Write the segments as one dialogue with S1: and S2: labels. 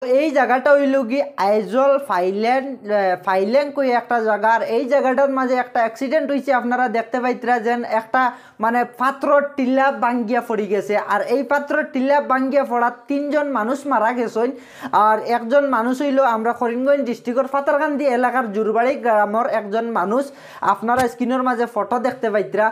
S1: এই জায়গাটা হইল কি আইজল ফাইল্যাং কই একটা জায়গা। আর এই জায়গাটার মাঝে একটা অ্যাক্সিডেন্ট হয়েছে, আপনারা দেখতে পাইতরা যেন একটা মানে পাথরের টিলা ভাঙ্গিয়া পড়ি গেছে। আর এই পাথরের টিলা ভাঙ্গিয়া পড়া 3জন মানুষ মারা গেছেন। আর একজন মানুষ হইল আমরা করিমগঞ্জ ডিস্ট্রিক্টর পাতারকান্দি এলাকার জুরবাড়ি গ্রামের একজন মানুষ, আপনারা স্ক্রিনের মাঝে ফটো দেখতে পাইতরা।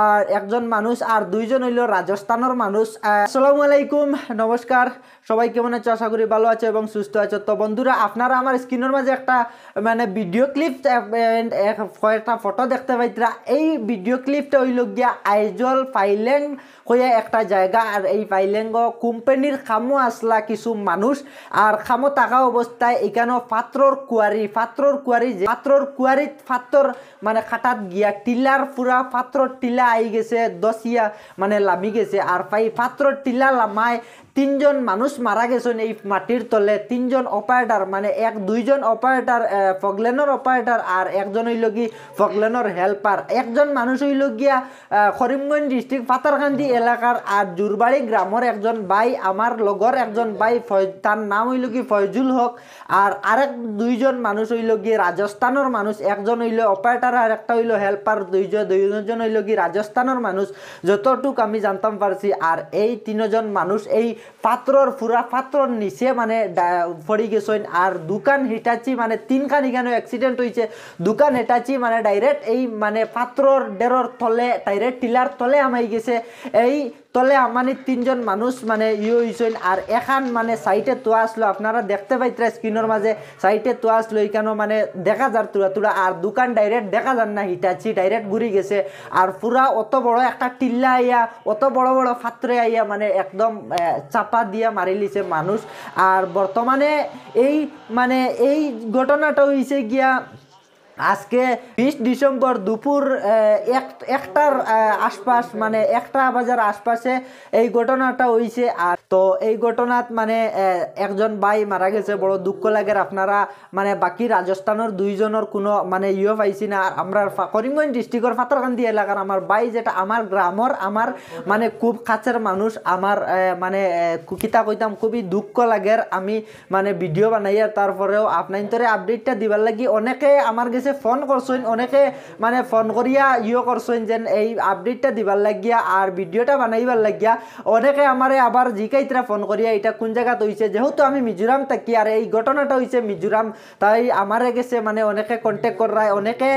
S1: আর একজন মানুষ আর 2জন হইল রাজস্থানের মানুষ। আসসালামু আলাইকুম, নমস্কার, সবাই কেমন আছো? আশা করি ভালো আছো এবং সুস্থ আছো। তো বন্ধুরা, আপনারা আমার স্ক্রিনের মাঝে একটা মানে ভিডিও ক্লিপ কয়েকটা ফটো দেখতে পাইতরা। এই ভিডিও ক্লিপটা হইল গিয়া আইজল ফাইল্যাং হয়ে একটা জায়গা। আর এই ফাইল্যাং কোম্পানির খামো আসলা কিছু মানুষ, আর খামো থাকা অবস্থায় এখানেও পাত্রর কুয়ারিত পাত্র মানে খাটাত গিয়া টিলার পুরা পাত্রর টিলা আই গেছে, দশিয়া মানে লামি গেছে। আর পাত্রর টিলা লামায় 3জন মানুষ মারা গেছেন এই মাটির তলে। 3জন অপারেটর মানে 2জন অপারেটর, ফগলেনের অপারেটর, আর একজন হইল কি ফগলেনের হেল্পার। একজন মানুষ হইল গিয়া করিমগঞ্জ ডিস্ট্রিক্ট পাতারকান্দি এলাকার আর জুরবাড়ি গ্রামের একজন ভাই, আমার লগর একজন ভাই, তার নাম হইল কি ফয়জুল হক। আর আরেক 2জন মানুষ হইল গিয়ে রাজস্থানের মানুষ, একজন হইল অপারেটর আর একটা হইল হেল্পার। দুইজন হইল কি রাজস্থানের মানুষ যতটুক আমি জানতাম পারছি। আর এই 3জন মানুষ এই পাত্রর পুরা পাত্রর নিচে মানে পড়ি গেছেন। আর দোকান হিটাচি মানে 3খান এখানে অ্যাক্সিডেন্ট হয়েছে। দোকান হিটাচি মানে ডাইরেক্ট এই মানে পাত্রর ডেরর তলে ডাইরেক্ট টিলার তলে আমাই গেছে। এই তলে মানে 3জন মানুষ মানে হয়েছেন। আর এখান মানে সাইটে তোয়া আসলো, আপনারা দেখতে পাইতরা স্ক্রিনের মাঝে সাইটে তোয়া আসলো, এখানেও মানে দেখা যার তুলা। আর দোকান ডাইরেক্ট দেখা যান না, হিটাচি ডাইরেক্ট ঘুরি গেছে। আর পুরা অত বড় একটা টিল্লা আইয়া, অত বড় বড় পাত্রে আইয়া মানে একদম চাপা দিয়া মারি লিছে মানুষ। আর বর্তমানে এই মানে এই ঘটনাটা হয়েছে গিয়া আজকে 20 ডিসেম্বর দুপুর 1টার আশপাশ, মানে 1টা বাজার আশপাশে এই ঘটনাটা হয়েছে। আর তো এই ঘটনাত মানে একজন ভাই মারা গেছে, বড় দুঃখ লাগে। আপনারা মানে বাকি রাজস্থানের 2জনের কোনো মানে পাইছি না। আর আমরা করিমগঞ্জ ডিস্ট্রিক্টর পাতারকান্দি এলাকার আমার ভাই, যেটা আমার গ্রামের আমার মানে খুব কাছের মানুষ, আমার মানে কিতা কইতাম খুবই দুঃখ লাগে। আমি মানে ভিডিও বানাই, আর তারপরেও আপনার আপডেটটা দিবার লাগি অনেকে আমার কাছে ফোন করছেন, অনেকে মানে ফোন করিয়া করছেন যে এই আপডেটটা দিবার লাগিয়া আর ভিডিওটা বানাইবার লাগিয়া। অনেকে আমারে আবার জিকাইতরা ফোন করিয়া এটা কোন জায়গাত হইছে, যেহেতু আমি মিজোরাম থাকি আর এই ঘটনাটা হইছে মিজোরাম, তাই আমারে গেছে মানে অনেকে কন্ট্যাক্ট করায়। অনেকে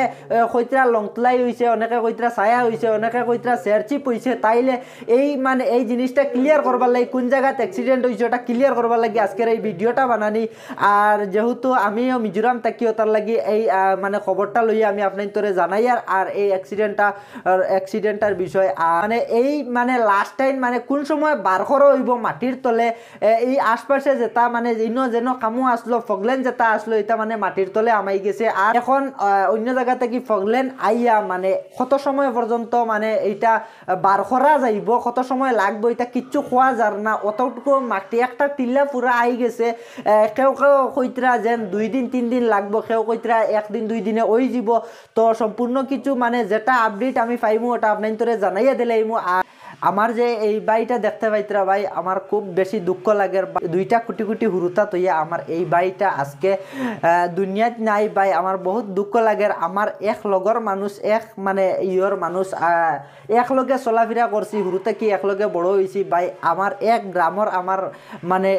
S1: কইতরা লংতলাই হইছে, অনেকে কইতরা ছায়া হইছে, অনেকে কইতরা শেরচিপ হইছে। তাইলে এই মানে এই জিনিসটা ক্লিয়ার করবার লাগি, কোন জায়গাতে অ্যাক্সিডেন্ট হইছে ওটা ক্লিয়ার করবার লাগি আজকের এই ভিডিওটা বানানি। আর যেহেতু আমিও মিজোরাম থাকিও, তার লাগি এই মানে খবরটা লইয়া আমি আপনার জানাই। আর এই অ্যাক্সিডেন্টার বিষয় মানে এই মানে লাস্ট টাইম মানে কোন সময় বার করা হইব মাটির তলে, এই আশপাশে যেটা মানে যেন কামু আসলো ফগলেন যেটা আসলো, এটা মানে মাটির তলে আমাই গেছে। আর এখন অন্য জায়গা থেকে ফগলেন আইয়া মানে কত সময় পর্যন্ত মানে এইটা বার করা যাইব, কত সময় লাগবে এটা কিচ্ছু খোয়া যার না। অতটুকু মাটি একটা টিল্লা পুরা আই গেছে। কেউ কইতরা যেন 2 দিন 3 দিন লাগবো, কেউ কইতরা 1 দিন 2 দিনে ওই যাব। তো সম্পূর্ণ কিছু মানে যেটা আপডেট আমি পাইমু ওটা আপনার জানাইয়া দিলাইমু। আর আমার যে এই বাইটা দেখতে পাইতরা ভাই, আমার খুব বেশি দুঃখ লাগে। 2টা কোটি কোটি হুরুতা তৈয়া আমার এই বাইটা আজকে দুনিয়াত নাই ভাই, আমার বহুত দুঃখ লাগে। আমার এক লগর মানুষ, এক মানে মানুষ, একলগে চলাফেরা করছি, হুরুতে কি একলগে বড় হয়েছি ভাই। আমার এক গ্রামের আমার মানে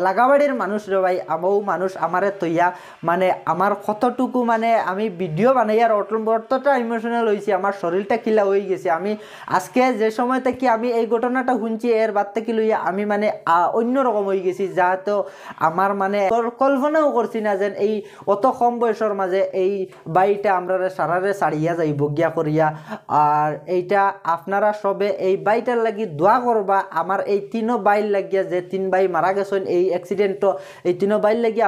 S1: লাগাবাড়ির মানুষ রে ভাই, আমও মানুষ আমারে তৈয়া মানে আমার কতটুকু মানে আমি ভিডিও বানাই আর অতটা ইমোশনাল হয়েছি, আমার শরীরটা কিলা হয়ে গেছে। আমি আজকে যে সময় থেকে আমি এই ঘটনাটা শুনছি এর বাদ থেকে লইয়া আমি মানে অন্যরকম হয়ে গেছি, যা তো আমার মানে কল্পনাও করছি না যেন এই অত কম বয়সের মাঝে এই বাইটা আমরা সারারে ছাড়িয়া যাইব গিয়া করিয়া। আর এইটা আপনারা সবে এই বাইটার লাগি দোয়া করবা। আমার এই 3 ভাইয়ের লাগিয়া, যে 3 ভাই মারা গেছেন এই অ্যাক্সিডেন্টও, এই 3 ভাইয়ের লাগি